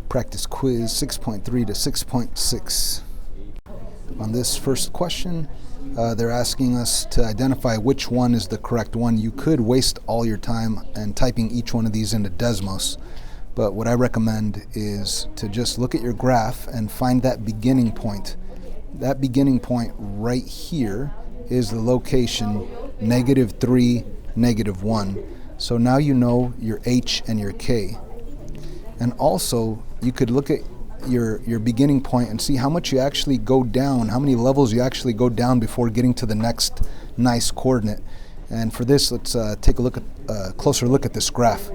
Practice quiz 6.3 to 6.6. On this first question, they're asking us to identify which one is the correct one. You could waste all your time and typing each one of these into Desmos, but what I recommend is to just look at your graph and find that beginning point. That beginning point right here is the location -3, -1. So now you know your H and your K. And also, you could look at your beginning point and see how much you actually go down, how many levels you actually go down before getting to the next nice coordinate. And for this, let's take a closer look at this graph.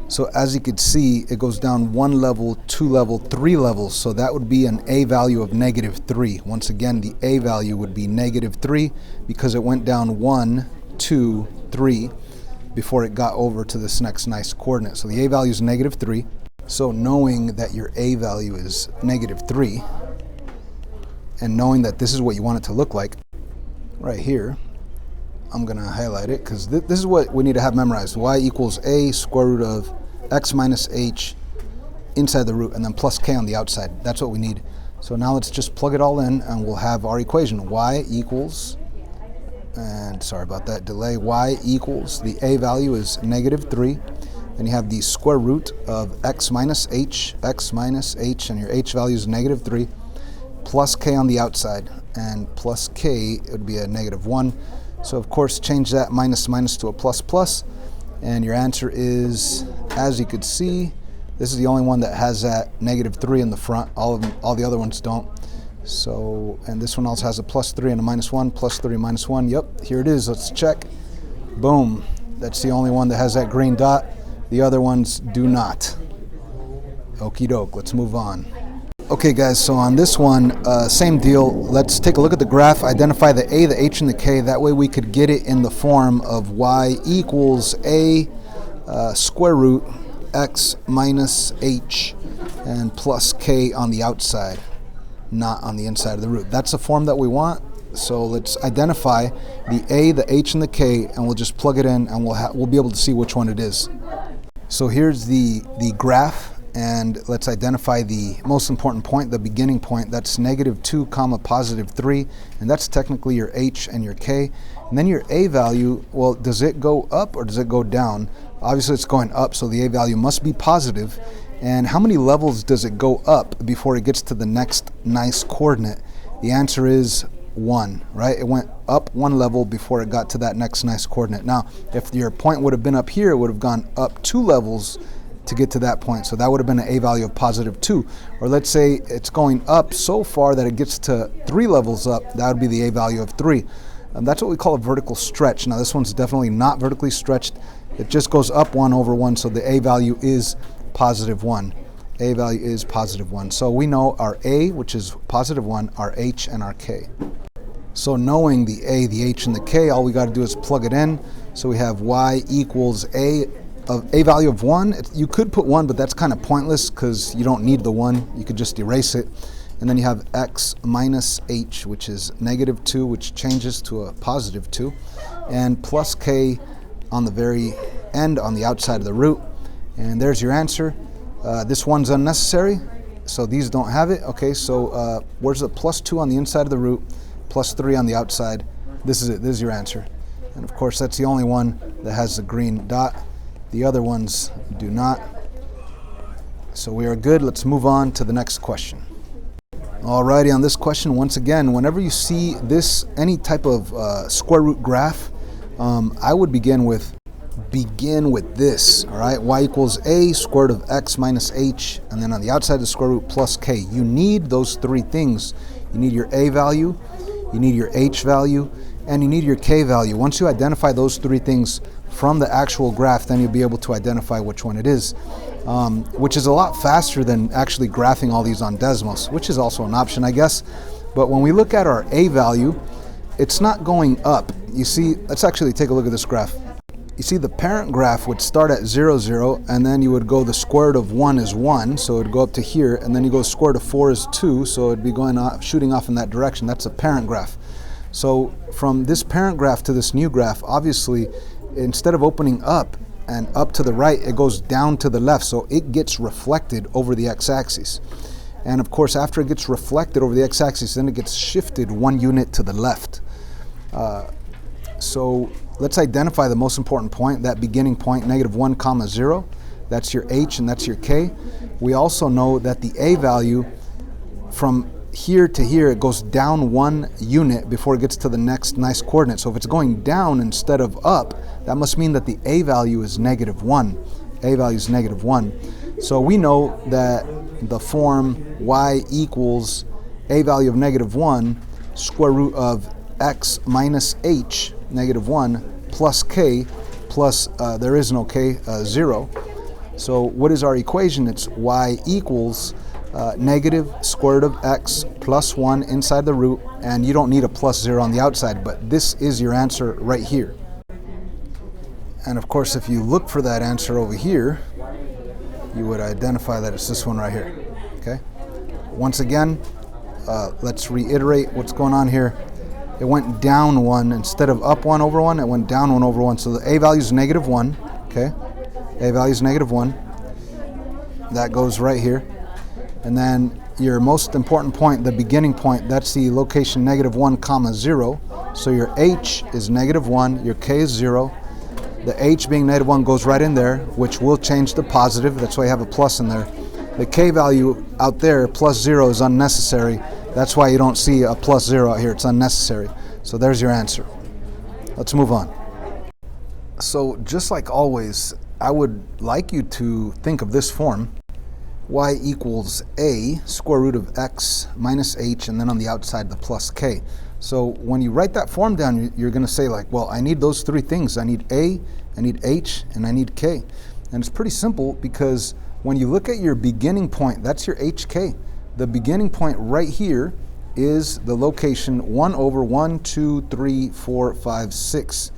So as you could see, it goes down 1 level, 2 level, 3 levels. So that would be an A value of -3. Once again, the A value would be -3 because it went down 1, 2, 3 before it got over to this next nice coordinate. So the A value is -3. So knowing that your A value is -3 and knowing that this is what you want it to look like, right here, I'm going to highlight it because this is what we need to have memorized. Y equals A square root of x minus h inside the root and then plus k on the outside. That's what we need. So now let's just plug it all in and we'll have our equation. Y equals, and sorry about that delay, y equals, the A value is -3. And you have the square root of x minus h, and your h value is -3, plus k on the outside, and plus k, it would be a -1. So of course, change that minus to a plus, and your answer is, as you could see, this is the only one that has that -3 in the front. All the other ones don't. So, and this one also has a +3 and a -1, +3, -1. Yep, here it is. Let's check. Boom. That's the only one that has that green dot. The other ones do not. Okie doke, let's move on. Okay guys, so on this one, same deal. Let's take a look at the graph, identify the A, the H, and the K. That way we could get it in the form of y equals A square root x minus h and plus k on the outside, not on the inside of the root. That's the form that we want. So let's identify the A, the H, and the K, and we'll just plug it in and we'll be able to see which one it is. So here's the graph, and let's identify the most important point, the beginning point. That's -2, +3, and that's technically your H and your K. And then your A value, well, does it go up or does it go down? Obviously it's going up, so the A value must be positive. And how many levels does it go up before it gets to the next nice coordinate? The answer is 1, right? It went up 1 level before it got to that next nice coordinate. Now, if your point would have been up here, it would have gone up 2 levels to get to that point. So that would have been an A value of +2. Or let's say it's going up so far that it gets to 3 levels up, that would be the A value of 3. And that's what we call a vertical stretch. Now this one's definitely not vertically stretched. It just goes up 1 over 1, so the A value is +1. A value is +1. So we know our A, which is +1, our H, and our K. So knowing the A, the H, and the K, all we got to do is plug it in. So we have y equals A value of 1. You could put 1, but that's kind of pointless because you don't need the 1. You could just erase it. And then you have x minus h, which is -2, which changes to a +2, and plus k on the very end on the outside of the root. And there's your answer. This one's unnecessary, so these don't have it. Okay, so where's the +2 on the inside of the root, +3 on the outside? This is it. This is your answer. And of course, that's the only one that has the green dot. The other ones do not. So we are good. Let's move on to the next question. Alrighty, on this question, once again, whenever you see this, any type of square root graph, I would begin with this, all right? Y equals A square root of x minus h, and then on the outside the square root plus k. You need those 3 things. You need your A value, you need your H value, and you need your K value. Once you identify those 3 things from the actual graph, then you'll be able to identify which one it is, which is a lot faster than actually graphing all these on Desmos, which is also an option, I guess. But when we look at our A value, it's not going up. You see, let's actually take a look at this graph. You see the parent graph would start at 0, 0, and then you would go the square root of 1 is 1, so it would go up to here, and then you go square root of 4 is 2, so it would be going off, shooting off in that direction. That's a parent graph. So from this parent graph to this new graph, obviously, instead of opening up and up to the right, it goes down to the left, so it gets reflected over the x-axis. And of course, after it gets reflected over the x-axis, then it gets shifted 1 unit to the left. So let's identify the most important point, that beginning point, -1, 0. That's your h and that's your k. We also know that the a value from here to here, it goes down 1 unit before it gets to the next nice coordinate. So if it's going down instead of up, that must mean that the a value is -1. A value is -1. So we know that the form y equals a value of -1 square root of x minus h, -1, plus k, plus there is no k, 0. So what is our equation? It's y equals negative square root of x plus 1 inside the root, and you don't need a plus 0 on the outside, but this is your answer right here. And of course, if you look for that answer over here, you would identify that it's this one right here. Okay. Once again, let's reiterate what's going on here. It went down 1 instead of up 1 over 1. It went down 1 over 1. So the a value is -1. Okay. A value is -1. That goes right here. And then your most important point, the beginning point, that's the location -1, 0. So your h is -1, your k is 0. The h being -1 goes right in there, which will change to positive. That's why you have a plus in there. The k value out there, plus 0, is unnecessary. That's why you don't see a plus 0 out here. It's unnecessary. So there's your answer. Let's move on. So just like always, I would like you to think of this form. Y equals a square root of x minus h, and then on the outside the plus k. So when you write that form down, you're going to say like, well, I need those 3 things. I need a, I need h, and I need k. And it's pretty simple, because when you look at your beginning point, that's your hk. The beginning point right here is the location 1 over 1, 2, 3, 4, 5, 6.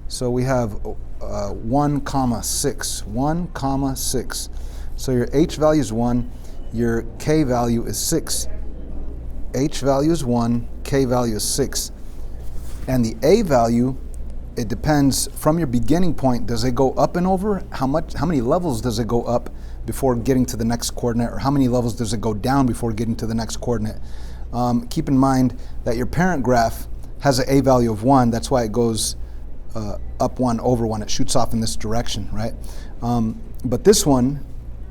So we have 1, 6. 1, 6. So your h value is 1, your k value is 6. H value is 1, k value is 6. And the a value, it depends from your beginning point. Does it go up and over? How many levels does it go up before getting to the next coordinate, or how many levels does it go down before getting to the next coordinate? Keep in mind that your parent graph has an a value of 1. That's why it goes up 1 over 1. It shoots off in this direction, right? But this one,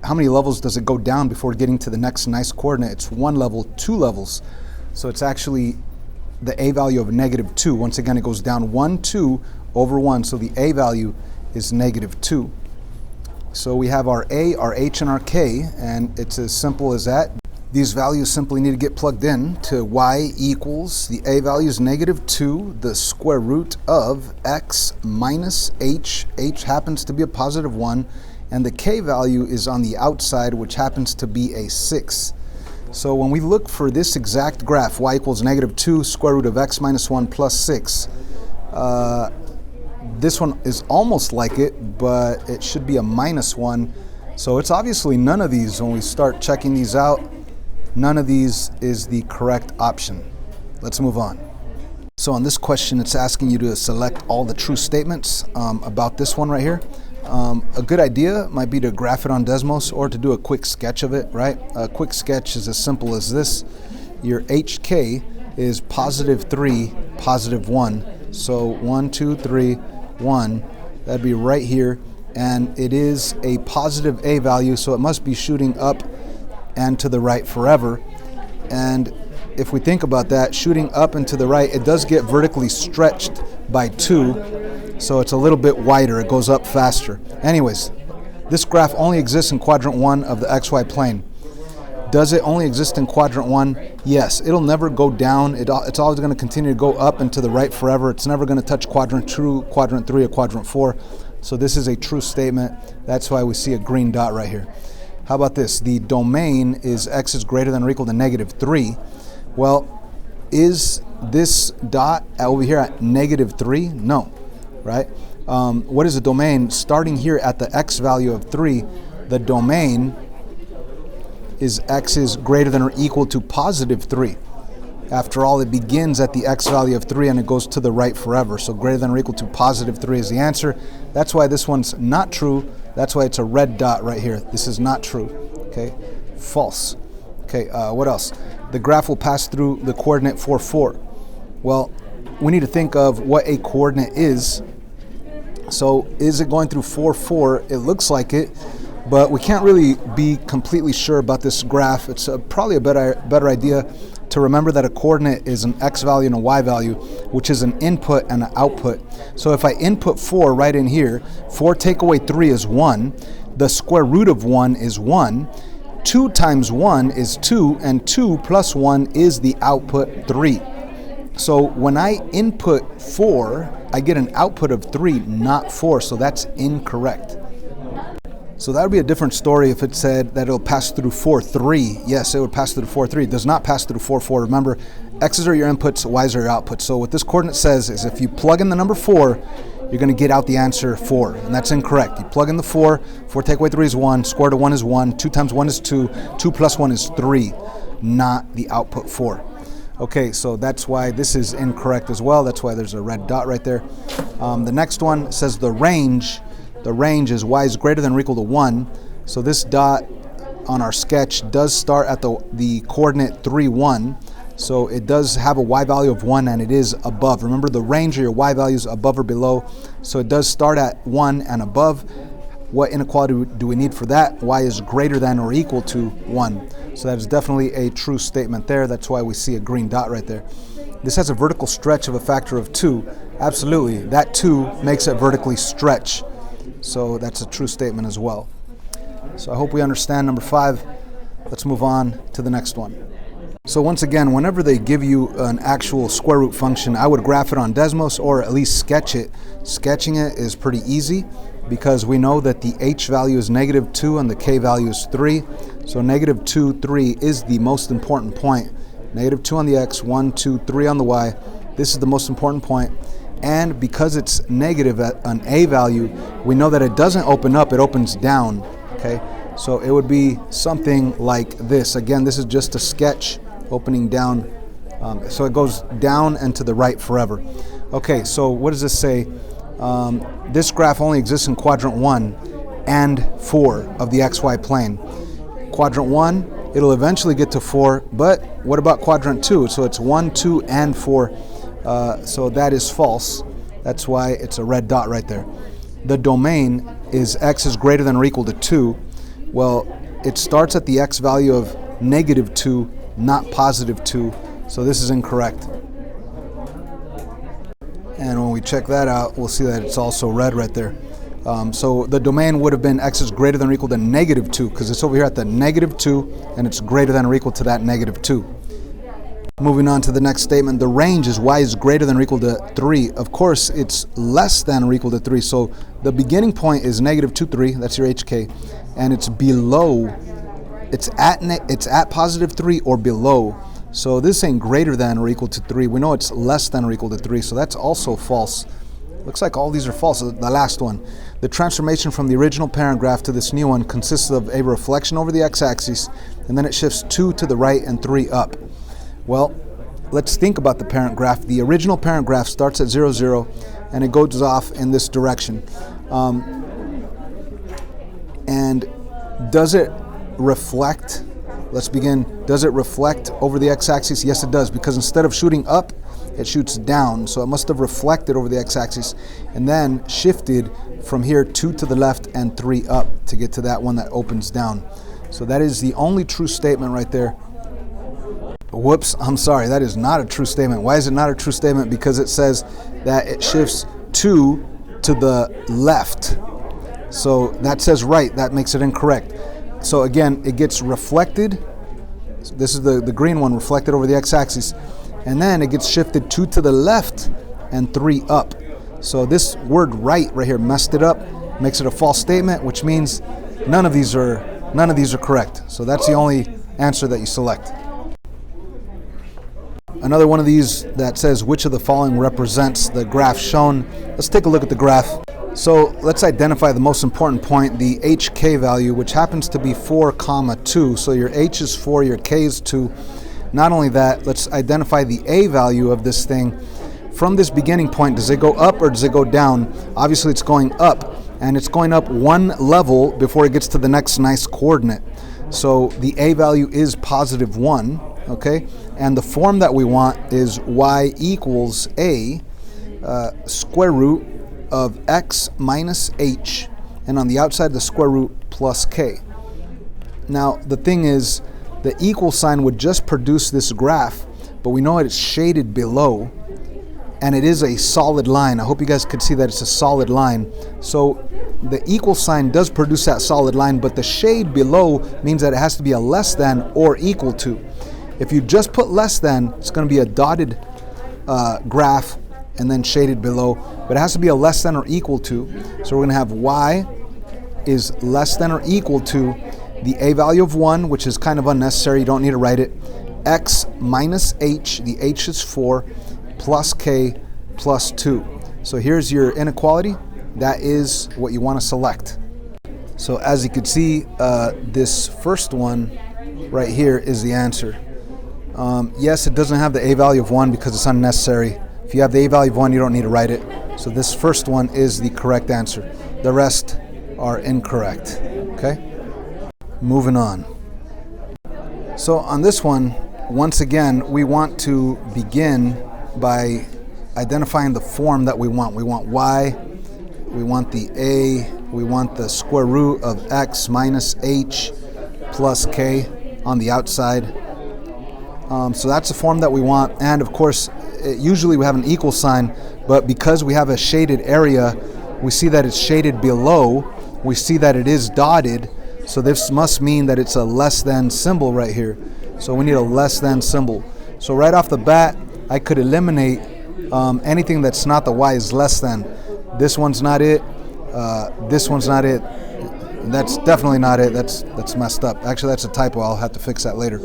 how many levels does it go down before getting to the next nice coordinate? It's 1 level, 2 levels. So it's actually the a value of -2. Once again, it goes down 1, 2 over 1. So the a value is -2. So we have our a, our h, and our k, and it's as simple as that. These values simply need to get plugged in to y equals, the a value is -2, the square root of x minus h. H happens to be a positive 1. And the k value is on the outside, which happens to be a 6. So when we look for this exact graph, y equals -2 square root of x minus 1 plus 6, this one is almost like it, but it should be a -1. So it's obviously none of these. When we start checking these out, none of these is the correct option. Let's move on. So on this question, it's asking you to select all the true statements about this one right here. A good idea might be to graph it on Desmos or to do a quick sketch of it, right? A quick sketch is as simple as this. Your HK is +3, +1. So 1, 2, 3, 1. That'd be right here. And it is a positive A value, so it must be shooting up and to the right forever. And if we think about that, shooting up and to the right, it does get vertically stretched by 2. So it's a little bit wider, it goes up faster. Anyways, this graph only exists in quadrant 1 of the XY plane. Does it only exist in quadrant 1? Yes, it'll never go down. It's always going to continue to go up and to the right forever. It's never going to touch quadrant 2, quadrant 3, or quadrant 4. So this is a true statement. That's why we see a green dot right here. How about this? The domain is x is greater than or equal to -3. Well, is this dot over here at -3? No. Right? What is the domain? Starting here at the x value of 3, the domain is x is greater than or equal to +3. After all, it begins at the x value of 3 and it goes to the right forever. So greater than or equal to positive 3 is the answer. That's why this one's not true. That's why it's a red dot right here. This is not true. Okay, false. Okay, what else? The graph will pass through the coordinate 4, 4. Well, we need to think of what a coordinate is. So is it going through 4, 4? It looks like it, but we can't really be completely sure about this graph. It's probably a better idea to remember that a coordinate is an x value and a y value, which is an input and an output. So if I input 4 right in here, 4 take away 3 is 1. The square root of 1 is 1. 2 times 1 is 2, and 2 plus 1 is the output 3. So when I input 4, I get an output of 3, not 4, so that's incorrect. So that would be a different story if it said that it'll pass through 4, 3. Yes, it would pass through 4, 3. It does not pass through 4, 4. Remember, x's are your inputs, y's are your outputs. So what this coordinate says is if you plug in the number 4, you're going to get out the answer 4, and that's incorrect. You plug in the 4, 4 take away 3 is 1, square root of 1 is 1, 2 times 1 is 2, 2 plus 1 is 3, not the output 4. Okay, so that's why this is incorrect as well. That's why there's a red dot right there. The next one says the range is y is greater than or equal to 1. So this dot on our sketch does start at the coordinate 3, 1. So it does have a y value of 1 and it is above. Remember, the range of your y values above or below. So it does start at 1 and above. What inequality do we need for that? Y is greater than or equal to 1. So that is definitely a true statement there. That's why we see a green dot right there. This has a vertical stretch of a factor of 2. Absolutely, that 2 makes it vertically stretch. So that's a true statement as well. So I hope we understand number 5. Let's move on to the next one. So once again, whenever they give you an actual square root function, I would graph it on Desmos or at least sketch it. Sketching it is pretty easy because we know that the h value is -2 and the k value is 3. So -2, 3 is the most important point. -2 on the x, 1, 2, 3 on the y. This is the most important point. And because it's negative at an a value, we know that it doesn't open up, it opens down. Okay, so it would be something like this. Again, this is just a sketch opening down. So it goes down and to the right forever. Okay, so what does this say? This graph only exists in quadrant 1 and 4 of the xy plane. Quadrant 1, it'll eventually get to 4, but what about quadrant 2? So it's 1, 2, and 4. So that is false. That's why it's a red dot right there. The domain is x is greater than or equal to 2. Well, it starts at the x value of -2, not +2. So this is incorrect. And when we check that out, we'll see that it's also red right there. So the domain would have been x is greater than or equal to -2 because it's over here at the -2 and it's greater than or equal to that -2. Moving on to the next statement, the range is y is greater than or equal to 3. Of course, it's less than or equal to 3. So the beginning point is -2, 3. That's your hk. And it's below, it's at +3 or below. So this ain't greater than or equal to 3. We know it's less than or equal to 3. So that's also false. Looks like all these are false. The last one. The transformation from the original parent graph to this new one consists of a reflection over the x-axis, and then it shifts 2 to the right and 3 up. Well, let's think about the parent graph. The original parent graph starts at 0, 0, and it goes off in this direction. And does it reflect? Let's begin. Does it reflect over the x-axis? Yes, it does, because instead of shooting up, it shoots down. So it must have reflected over the x-axis and then shifted from here 2 to the left and 3 up to get to that one that opens down. So that is the only true statement right there. Whoops, I'm sorry, that is not a true statement. Why is it not a true statement? Because it says that it shifts 2 to the left. So that says right, that makes it incorrect. So again, it gets reflected. So this is the green one, reflected over the x-axis. And then it gets shifted 2 to the left and 3 up. So this word right here messed it up, makes it a false statement, which means none of these are correct. So that's the only answer that you select. Another one of these that says which of the following represents the graph shown. Let's take a look at the graph. So let's identify the most important point, the hk value, which happens to be 4, 2. So your h is 4, your k is 2. Not only that, let's identify the a value of this thing. From this beginning point, does it go up or does it go down? Obviously it's going up, and it's going up one level before it gets to the next nice coordinate. So the a value is positive 1, okay? And the form that we want is y equals a square root of x minus h, and on the outside the square root plus k. Now the thing is, the equal sign would just produce this graph, but we know it's shaded below, and it is a solid line. I hope you guys could see that it's a solid line. So the equal sign does produce that solid line, but the shade below means that it has to be a less than or equal to. If you just put less than, it's going to be a dotted graph and then shaded below, but it has to be a less than or equal to. So we're going to have y is less than or equal to the a value of 1, which is kind of unnecessary, you don't need to write it, x minus h, the h is 4, plus k plus 2. So here's your inequality. That is what you want to select. So as you can see, this first one right here is the answer. Yes, it doesn't have the a value of 1 because it's unnecessary. If you have the a value of 1, you don't need to write it. So this first one is the correct answer. The rest are incorrect. Okay? Moving on. So on this one, once again, we want to begin by identifying the form that we want. We want y, we want the a, we want the square root of x minus h plus k on the outside. So that's the form that we want. And of course, usually we have an equal sign, but because we have a shaded area, we see that it's shaded below, we see that it is dotted, so this must mean that it's a less than symbol right here. So we need a less than symbol. So right off the bat, I could eliminate anything that's not the y is less than. This one's not it. This one's not it. That's definitely not it. That's messed up. Actually, that's a typo. I'll have to fix that later.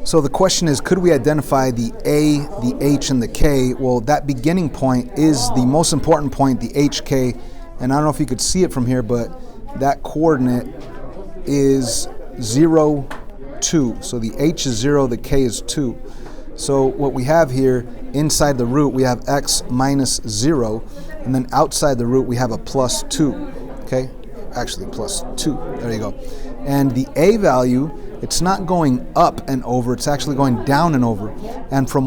So the question is, could we identify the a, the h, and the k? Well, that beginning point is the most important point, the hk. And I don't know if you could see it from here, but that coordinate is 0, 2. So the h is 0, the k is 2. So what we have here, inside the root, we have x minus 0, and then outside the root, we have a plus 2, okay? Actually, plus 2, there you go. And the a value, it's not going up and over, it's actually going down and over. And from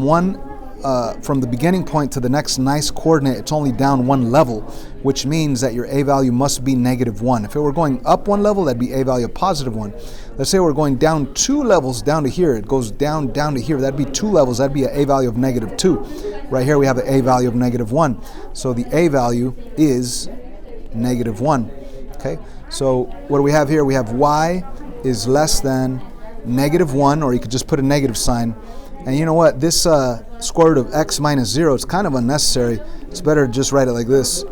the beginning point to the next nice coordinate, it's only down one level, which means that your a value must be -1. If it were going up one level, that'd be a value of +1. Let's say we're going down 2 levels down to here. It goes down to here. That'd be 2 levels. That'd be an a value of -2. Right here we have an a value of -1. So the a value is -1. Okay. So what do we have here? We have y is less than -1, or you could just put a negative sign. And you know what? This square root of x minus 0, it's kind of unnecessary. It's better to just write it like this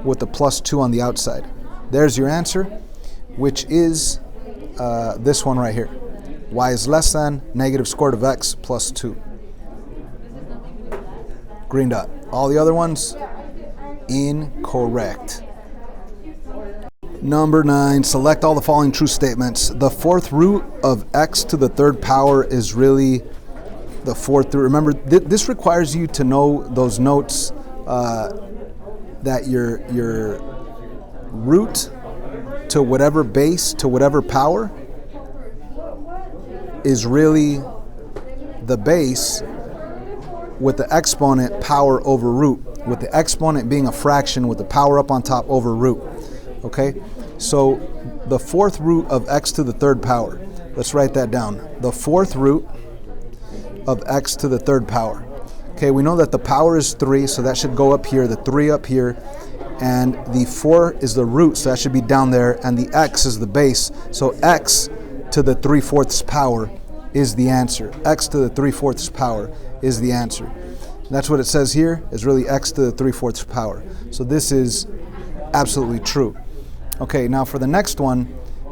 with the plus 2 on the outside. There's your answer, which is this one right here. Y is less than -square root of x plus 2. Green dot. All the other ones, incorrect. Number 9, select all the following true statements. The fourth root of x to the third power is really the fourth root. Remember, this requires you to know those notes that your root to whatever base to whatever power is really the base with the exponent power over root, with the exponent being a fraction with the power up on top over root. Okay, so the fourth root of x to the third power. Let's write that down. The fourth root of x to the third power. Okay, we know that the power is 3, so that should go up here, the 3 up here, and the 4 is the root, so that should be down there, and the x is the base. So x to the 3/4 power is the answer. X to the 3/4 power is the answer. And that's what it says here, is really x to the 3/4 power. So this is absolutely true. Okay, now for the next one,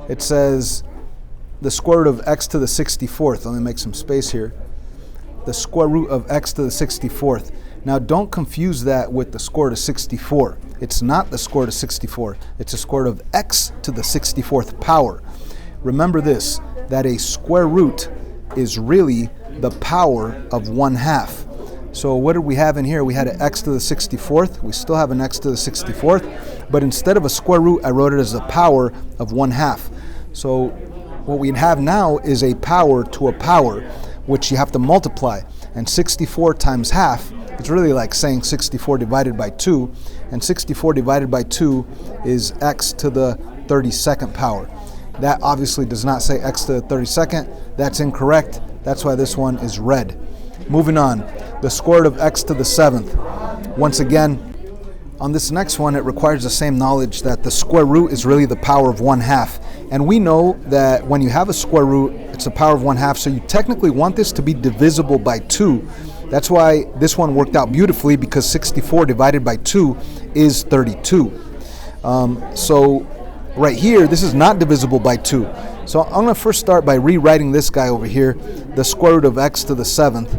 it says the square root of x to the 64th. Let me make some space here. The square root of x to the 64th. Now don't confuse that with the square root of 64. It's not the square root of 64. It's the square root of x to the 64th power. Remember this, that a square root is really the power of 1/2. So what did we have in here? We had an x to the 64th. We still have an x to the 64th, but instead of a square root, I wrote it as the power of 1/2. So what we have now is a power to a power, which you have to multiply. And 64 times half, it's really like saying 64 divided by 2. And 64 divided by 2 is x to the 32nd power. That obviously does not say x to the 32nd. That's incorrect. That's why this one is red. Moving on, the square root of x to the 7th. Once again, on this next one, it requires the same knowledge that the square root is really the power of 1/2. And we know that when you have a square root, it's the power of 1/2. So you technically want this to be divisible by 2. That's why this one worked out beautifully, because 64 divided by 2 is 32. So right here, this is not divisible by 2. So I'm going to first start by rewriting this guy over here, the square root of x to the 7th.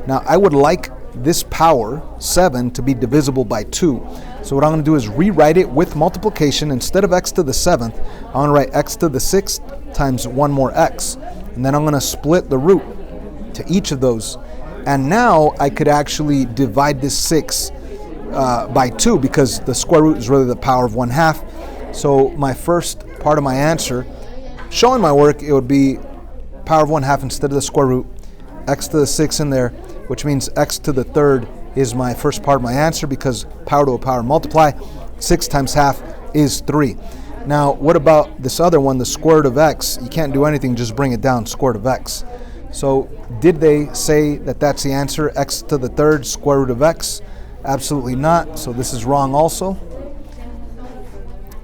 Now I would like this power, 7, to be divisible by 2. So what I'm going to do is rewrite it with multiplication. Instead of x to the 7th, I'm going to write x to the 6th times 1 more x. And then I'm going to split the root to each of those. And now I could actually divide this 6 by 2, because the square root is really the power of 1/2. So my first part of my answer, showing my work, it would be power of 1/2 instead of the square root, x to the 6 in there, which means x to the 3rd is my first part of my answer, because power to a power multiply. 6 times half is 3. Now, what about this other one, the square root of x? You can't do anything, just bring it down, square root of x. So did they say that that's the answer, x to the 3rd, square root of x? Absolutely not. So this is wrong also.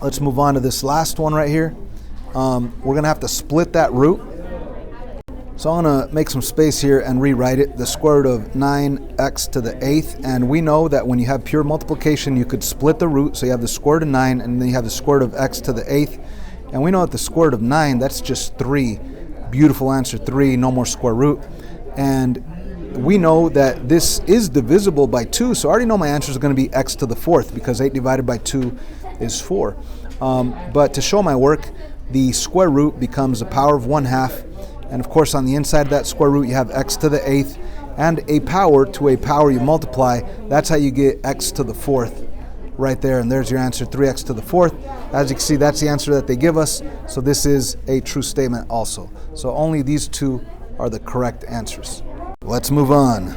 Let's move on to this last one right here. We're going to have to split that root. So I'm going to make some space here and rewrite it, the square root of 9x to the 8th. And we know that when you have pure multiplication, you could split the root. So you have the square root of 9, and then you have the square root of x to the 8th. And we know that the square root of 9, that's just 3. Beautiful answer, 3, no more square root. And we know that this is divisible by 2. So I already know my answer is going to be x to the 4th, because 8 divided by 2 is 4. But to show my work, the square root becomes the power of 1/2. And of course, on the inside of that square root, you have x to the 8th, and a power to a power you multiply. That's how you get x to the 4th right there. And there's your answer, 3x to the 4th. As you can see, that's the answer that they give us. So this is a true statement also. So only these two are the correct answers. Let's move on.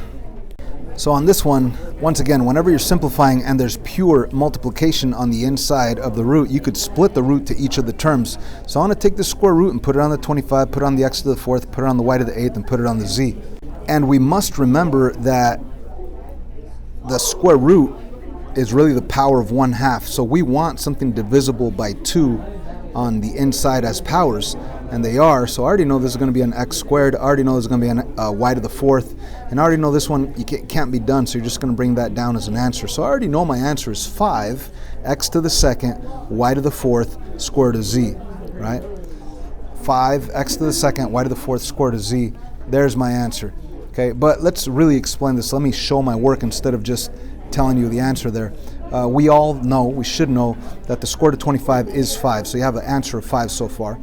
So on this one, once again, whenever you're simplifying and there's pure multiplication on the inside of the root, you could split the root to each of the terms. So I'm going to take the square root and put it on the 25, put it on the x to the 4th, put it on the y to the 8th, and put it on the z. And we must remember that the square root is really the power of 1/2. So we want something divisible by 2 on the inside as powers, and they are. So I already know this is going to be an x squared. I already know this is going to be an y to the 4th, and I already know this one can't be done, so you're just going to bring that down as an answer. So I already know my answer is 5 x to the 2nd, y to the 4th, square root of z, right? 5 x to the 2nd, y to the 4th, square root of z. There's my answer. Okay, but let's really explain this. Let me show my work instead of just telling you the answer there. We all know, we should know, that the square root of 25 is 5. So you have an answer of 5 so far.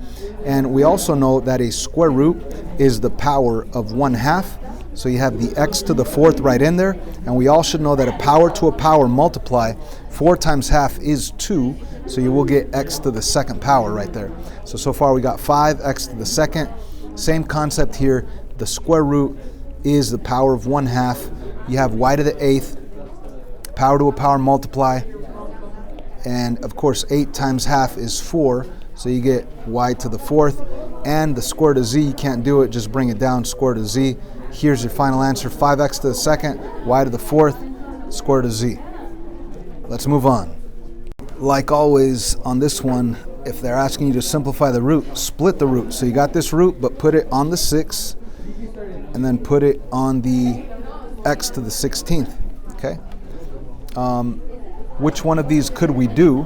And we also know that a square root is the power of 1/2. So you have the x to the 4th right in there. And we all should know that a power to a power multiply. 4 times half is 2. So you will get x to the 2nd power right there. So far we got 5 x to the 2nd. Same concept here. The square root is the power of 1/2. You have y to the 8th. Power to a power multiply, and of course 8 times half is 4, so you get y to the 4th, and the square root of z, you can't do it, just bring it down, square root of z. Here's your final answer, 5x to the 2nd, y to the 4th, square root of z. Let's move on. Like always on this one, if they're asking you to simplify the root, split the root. So you got this root, but put it on the 6, and then put it on the x to the 16th, okay? Which one of these could we do?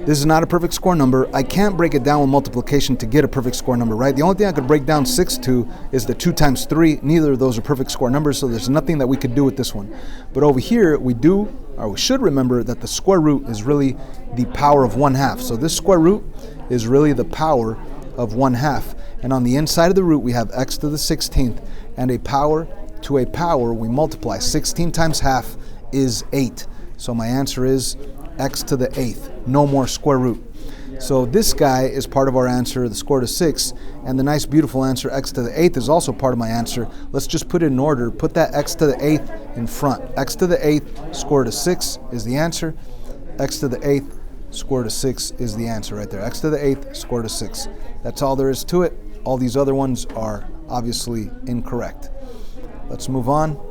This is not a perfect square number. I can't break it down with multiplication to get a perfect square number, right? The only thing I could break down 6 to is the 2 times 3. Neither of those are perfect square numbers, so there's nothing that we could do with this one. But over here, we should remember that the square root is really the power of 1/2. So this square root is really the power of 1/2. And on the inside of the root, we have x to the 16th, and a power to a power, we multiply. 16 times half is 8. So my answer is x to the 8th. No more square root. So this guy is part of our answer, the square root of 6, and the nice beautiful answer, x to the 8th, is also part of my answer. Let's just put it in order. Put that x to the 8th in front. X to the 8th, square root of 6 is the answer. X to the 8th, square root of 6 is the answer right there. X to the 8th, square root of 6. That's all there is to it. All these other ones are obviously incorrect. Let's move on.